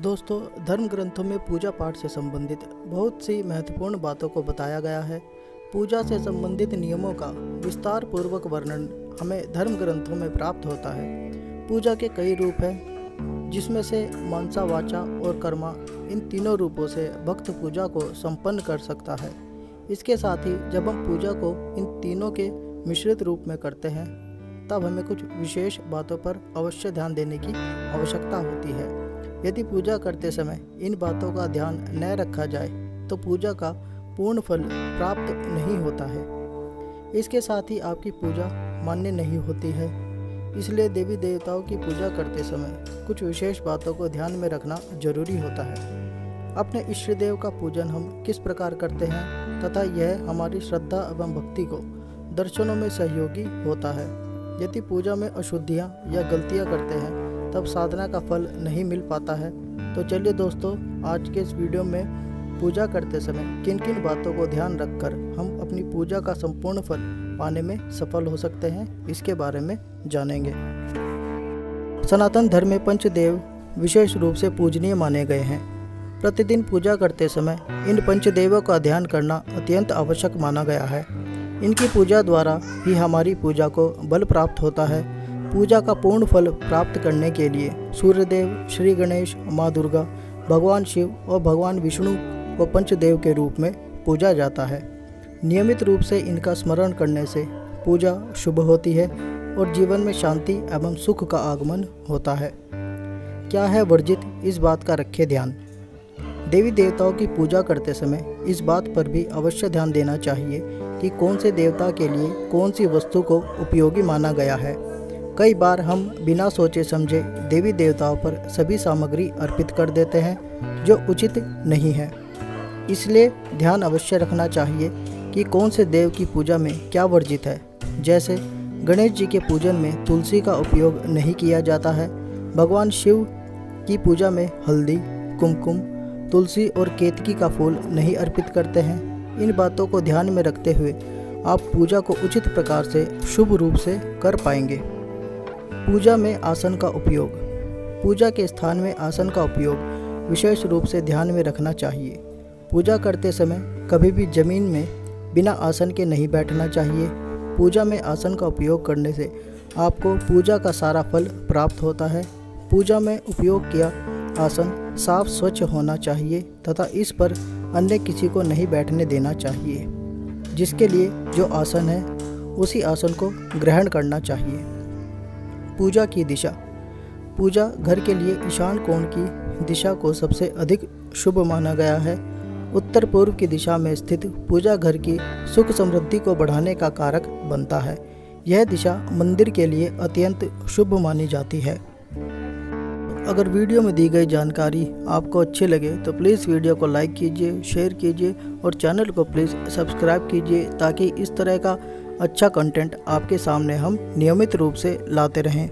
दोस्तों, धर्म ग्रंथों में पूजा पाठ से संबंधित बहुत सी महत्वपूर्ण बातों को बताया गया है। पूजा से संबंधित नियमों का विस्तार पूर्वक वर्णन हमें धर्म ग्रंथों में प्राप्त होता है। पूजा के कई रूप हैं, जिसमें से मानसा, वाचा और कर्मा, इन तीनों रूपों से भक्त पूजा को संपन्न कर सकता है। इसके साथ ही जब हम पूजा को इन तीनों के मिश्रित रूप में करते हैं, तब हमें कुछ विशेष बातों पर अवश्य ध्यान देने की आवश्यकता होती है। यदि पूजा करते समय इन बातों का ध्यान न रखा जाए तो पूजा का पूर्ण फल प्राप्त नहीं होता है। इसके साथ ही आपकी पूजा मान्य नहीं होती है। इसलिए देवी देवताओं की पूजा करते समय कुछ विशेष बातों को ध्यान में रखना जरूरी होता है। अपने इष्ट देव का पूजन हम किस प्रकार करते हैं तथा यह हमारी श्रद्धा एवं भक्ति को दर्शनों में सहयोगी होता है। यदि पूजा में अशुद्धियाँ या गलतियाँ करते हैं तब साधना का फल नहीं मिल पाता है। तो चलिए दोस्तों, आज के इस वीडियो में पूजा करते समय किन किन बातों को ध्यान रखकर हम अपनी पूजा का संपूर्ण फल पाने में सफल हो सकते हैं, इसके बारे में जानेंगे। सनातन धर्म में पंचदेव विशेष रूप से पूजनीय माने गए हैं। प्रतिदिन पूजा करते समय इन पंचदेवों का ध्यान करना अत्यंत आवश्यक माना गया है। इनकी पूजा द्वारा ही हमारी पूजा को बल प्राप्त होता है। पूजा का पूर्ण फल प्राप्त करने के लिए सूर्यदेव, श्री गणेश, माँ दुर्गा, भगवान शिव और भगवान विष्णु को पंचदेव के रूप में पूजा जाता है। नियमित रूप से इनका स्मरण करने से पूजा शुभ होती है और जीवन में शांति एवं सुख का आगमन होता है। क्या है वर्जित, इस बात का रखें ध्यान। देवी देवताओं की पूजा करते समय इस बात पर भी अवश्य ध्यान देना चाहिए कि कौन से देवता के लिए कौन सी वस्तु को उपयोगी माना गया है। कई बार हम बिना सोचे समझे देवी देवताओं पर सभी सामग्री अर्पित कर देते हैं, जो उचित नहीं है। इसलिए ध्यान अवश्य रखना चाहिए कि कौन से देव की पूजा में क्या वर्जित है। जैसे गणेश जी के पूजन में तुलसी का उपयोग नहीं किया जाता है। भगवान शिव की पूजा में हल्दी, कुमकुम, तुलसी और केतकी का फूल नहीं अर्पित करते हैं। इन बातों को ध्यान में रखते हुए आप पूजा को उचित प्रकार से शुभ रूप से कर पाएंगे। पूजा में आसन का उपयोग। पूजा के स्थान में आसन का उपयोग विशेष रूप से ध्यान में रखना चाहिए। पूजा करते समय कभी भी जमीन में बिना आसन के नहीं बैठना चाहिए। पूजा में आसन का उपयोग करने से आपको पूजा का सारा फल प्राप्त होता है। पूजा में उपयोग किया आसन साफ स्वच्छ होना चाहिए तथा इस पर अन्य किसी को नहीं बैठने देना चाहिए। जिसके लिए जो आसन है उसी आसन को ग्रहण करना चाहिए। पूजा की दिशा। पूजा घर के लिए ईशान कोण की दिशा को सबसे अधिक शुभ माना गया है। उत्तर पूर्व की दिशा में स्थित पूजा घर की सुख समृद्धि को बढ़ाने का कारक बनता है। यह दिशा मंदिर के लिए अत्यंत शुभ मानी जाती है। अगर वीडियो में दी गई जानकारी आपको अच्छी लगे तो प्लीज़ वीडियो को लाइक कीजिए, शेयर कीजिए और चैनल को प्लीज़ सब्सक्राइब कीजिए, ताकि इस तरह का अच्छा कंटेंट आपके सामने हम नियमित रूप से लाते रहें।